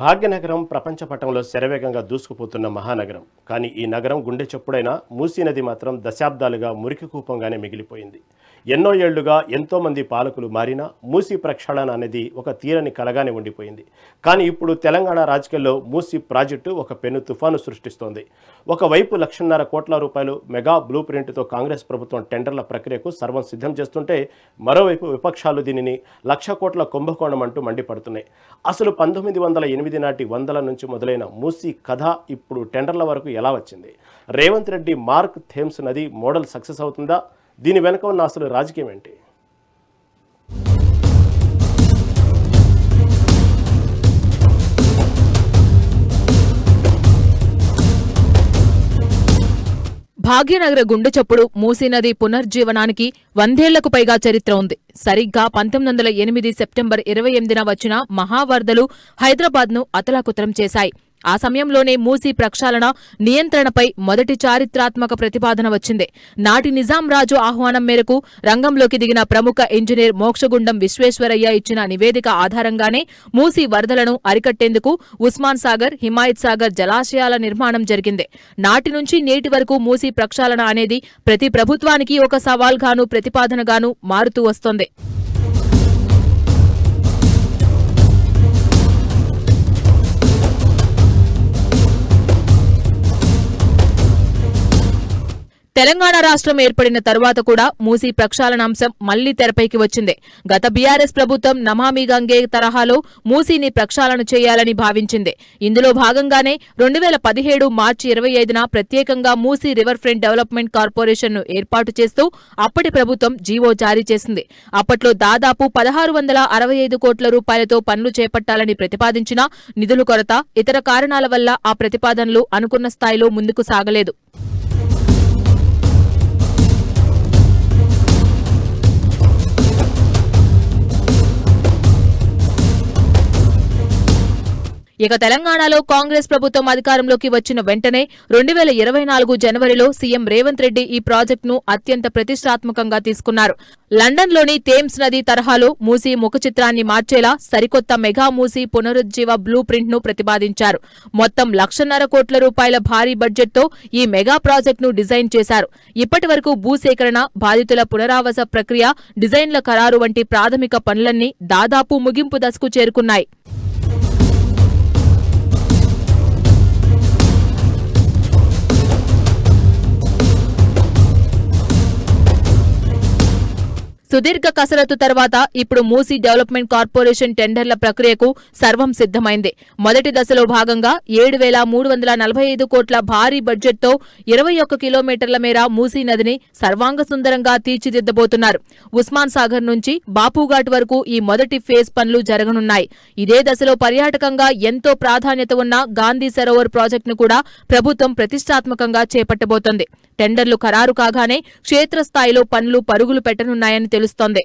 భాగ్యనగరం ప్రపంచ పటంలో శరవేగంగా దూసుకుపోతున్న మహానగరం. కానీ ఈ నగరం గుండె చప్పుడైన మూసీ నది మాత్రం దశాబ్దాలుగా మురికి కూపంగానే మిగిలిపోయింది. ఎన్నో ఏళ్లుగా ఎంతోమంది పాలకులు మారినా మూసీ ప్రక్షాళన అనేది ఒక తీరని కలగానే ఉండిపోయింది. కానీ ఇప్పుడు తెలంగాణ రాజకీయాల్లో మూసీ ప్రాజెక్టు ఒక పెను తుఫాను సృష్టిస్తోంది. ఒకవైపు 1,50,000 కోట్ల రూపాయలు మెగా బ్లూ ప్రింట్తో కాంగ్రెస్ ప్రభుత్వం టెండర్ల ప్రక్రియకు సర్వం సిద్ధం చేస్తుంటే, మరోవైపు విపక్షాలు దీనిని 1,00,000 కోట్ల కుంభకోణం అంటూ మండిపడుతున్నాయి. అసలు 1908 నాటి వందల నుంచి మొదలైన మూసీ కథ ఇప్పుడు టెండర్ల వరకు ఎలా వచ్చింది? రేవంత్ రెడ్డి మార్క్ థేమ్స్ నది మోడల్ సక్సెస్ అవుతుందా? దీని వెనుక ఉన్న అసలు రాజకీయం ఏంటి? భాగ్యనగర గుండె చప్పుడు మూసీ నది పునర్జీవనానికి 100 ఏళ్లకు పైగా చరిత్ర ఉంది. సరిగ్గా 1908 సెప్టెంబర్ 28న వచ్చిన మహావరదలు హైదరాబాద్ను అతలాకుతలం చేశాయి. ఆ సమయంలోనే మూసీ ప్రక్షాళన నియంత్రణపై మొదటి చారిత్రాత్మక ప్రతిపాదన వచ్చింది. నాటి నిజాం రాజు ఆహ్వానం మేరకు రంగంలోకి దిగిన ప్రముఖ ఇంజనీర్ మోక్షగుండం విశ్వేశ్వరయ్య ఇచ్చిన నివేదిక ఆధారంగానే మూసీ వరదలను అరికట్టేందుకు ఉస్మాన్ సాగర్, హిమాయత్ సాగర్ జలాశయాల నిర్మాణం జరిగింది. నాటి నుంచి నేటి వరకు మూసీ ప్రక్షాళన అనేది ప్రతి ప్రభుత్వానికి ఒక సవాల్గాను ప్రతిపాదనగాను మారుతూ వస్తోంది. తెలంగాణ రాష్ట్రం ఏర్పడిన తరువాత కూడా మూసీ ప్రక్షాళనాంశం మళ్లీ తెరపైకి వచ్చింది. గత బీఆర్ఎస్ ప్రభుత్వం నమామి గంగే తరహాలో మూసీని ప్రక్షాళన చేయాలని భావించింది. ఇందులో భాగంగానే 2017 మార్చి 25న ప్రత్యేకంగా మూసీ రివర్ ఫ్రంట్ డెవలప్మెంట్ కార్పొరేషన్ను ఏర్పాటు చేస్తూ అప్పటి ప్రభుత్వం జీవో జారీ చేసింది. అప్పట్లో దాదాపు 1,665 కోట్ల రూపాయలతో పనులు చేపట్టాలని ప్రతిపాదించినా నిధుల కొరత, ఇతర కారణాల వల్ల ఆ ప్రతిపాదనలు అనుకున్న స్థాయిలో ముందుకు సాగలేదు. ఇక తెలంగాణలో కాంగ్రెస్ ప్రభుత్వం అధికారంలోకి వచ్చిన వెంటనే 2024 జనవరిలో సీఎం రేవంత్ రెడ్డి ఈ ప్రాజెక్టును అత్యంత ప్రతిష్టాత్మకంగా తీసుకున్నారు. లండన్లోని థేమ్స్ నది తరహాలో మూసీ ముఖ చిత్రాన్ని మార్చేలా సరికొత్త మెగా మూసీ పునరుజ్జీవ బ్లూ ప్రింట్ను ప్రతిపాదించారు. మొత్తం 1,50,000 కోట్ల రూపాయల భారీ బడ్జెట్తో ఈ మెగా ప్రాజెక్టును డిజైన్ చేశారు. ఇప్పటి వరకు భూసేకరణ, బాధితుల పునరావాస ప్రక్రియ, డిజైన్ల ఖరారు వంటి ప్రాథమిక పనులన్నీ దాదాపు ముగింపు దశకు చేరుకున్నాయి. సుదీర్ఘ కసరత్తు తర్వాత ఇప్పుడు మూసీ డెవలప్మెంట్ కార్పొరేషన్ టెండర్ల ప్రక్రియకు సర్వం సిద్ధమైంది. మొదటి దశలో భాగంగా 7,345 కోట్ల భారీ బడ్జెట్తో 21 కిలోమీటర్ల మేర మూసీ నదిని సర్వాంగ సుందరంగా తీర్చిదిద్దబోతున్నారు. ఉస్మాన్ సాగర్ నుంచి బాపుఘాట్ వరకు ఈ మొదటి ఫేజ్ పనులు జరగనున్నాయి. ఇదే దశలో పర్యాటకంగా ఎంతో ప్రాధాన్యత ఉన్న గాంధీ సరోవర్ ప్రాజెక్టును కూడా ప్రభుత్వం ప్రతిష్టాత్మకంగా చేపట్టబోతోంది. టెండర్లు ఖరారు కాగానే క్షేత్రస్థాయిలో పనులు పరుగులు పెట్టనున్నాయని తెలుస్తోంది.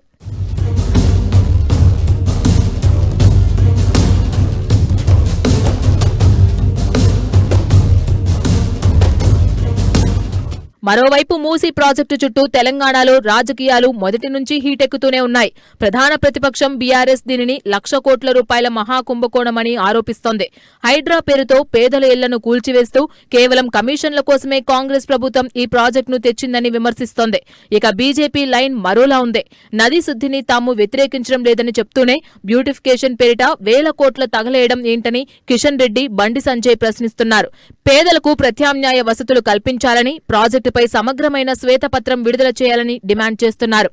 మరోవైపు మూసీ ప్రాజెక్టు చుట్టూ తెలంగాణలో రాజకీయాలు మొదటి నుంచి హీటెక్కుతూనే ఉన్నాయి. ప్రధాన ప్రతిపక్షం బీఆర్ఎస్ దీనిని 1,00,000 కోట్ల రూపాయల మహాకుంభకోణమని ఆరోపిస్తోంది. హైడ్రా పేరుతో పేదల ఇళ్లను కూల్చివేస్తూ కేవలం కమిషన్ల కోసమే కాంగ్రెస్ ప్రభుత్వం ఈ ప్రాజెక్టును తెచ్చిందని విమర్శిస్తోంది. ఇక బీజేపీ లైన్ మరోలా ఉంది. నదీ శుద్ధిని తాము వ్యతిరేకించడం లేదని చెప్తూనే బ్యూటిఫికేషన్ పేరిట 1,000 కోట్ల తగలేయడం ఏంటని కిషన్ రెడ్డి, బండి సంజయ్ ప్రశ్నిస్తున్నారు. పేదలకు ప్రత్యామ్నాయ వసతులు కల్పించాలని, ప్రాజెక్టు పై సమగ్రమైన శ్వేతపత్రం విడుదల చేయాలని డిమాండ్ చేస్తున్నారు.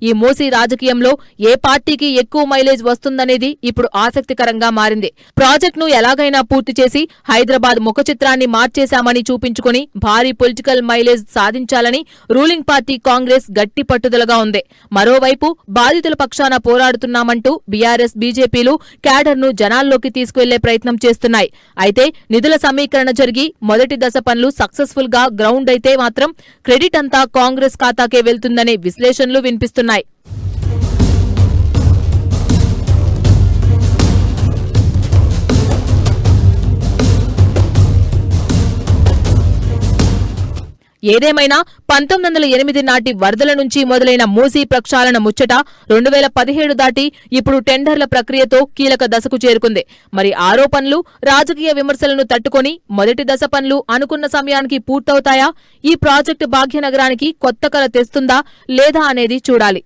ఈ మూసీ రాజకీయంలో ఏ పార్టీకి ఎక్కువ మైలేజ్ వస్తుందనేది ఇప్పుడు ఆసక్తికరంగా మారింది. ప్రాజెక్టును ఎలాగైనా పూర్తి చేసి హైదరాబాద్ ముఖ చిత్రాన్ని మార్చేశామని చూపించుకుని భారీ పొలిటికల్ మైలేజ్ సాధించాలని రూలింగ్ పార్టీ కాంగ్రెస్ గట్టి పట్టుదలగా ఉంది. మరోవైపు బాధితుల పక్షాన పోరాడుతున్నామంటూ బీఆర్ఎస్, బీజేపీలు క్యాడర్ను జనాల్లోకి తీసుకువెళ్లే ప్రయత్నం చేస్తున్నాయి. అయితే నిధుల సమీకరణ జరిగి మొదటి దశ పనులు సక్సెస్ఫుల్ గా గ్రౌండ్ అయితే మాత్రం క్రెడిట్ అంతా కాంగ్రెస్ ఖాతాకే వెళ్తుందనే విశ్లేషణలు వినిపిస్తున్నాయి. ఏదేమైనా 1908 నాటి వరదల నుంచి మొదలైన మూసీ ప్రక్షాళన ముచ్చట 2017 దాటి ఇప్పుడు టెండర్ల ప్రక్రియతో కీలక దశకు చేరుకుంది. మరి ఆరోపణలు, రాజకీయ విమర్శలను తట్టుకొని మొదటి దశ పనులు అనుకున్న సమయానికి పూర్తవుతాయా? ఈ ప్రాజెక్టు భాగ్యనగరానికి కొత్త కల తెస్తుందా లేదా అనేది చూడాలి.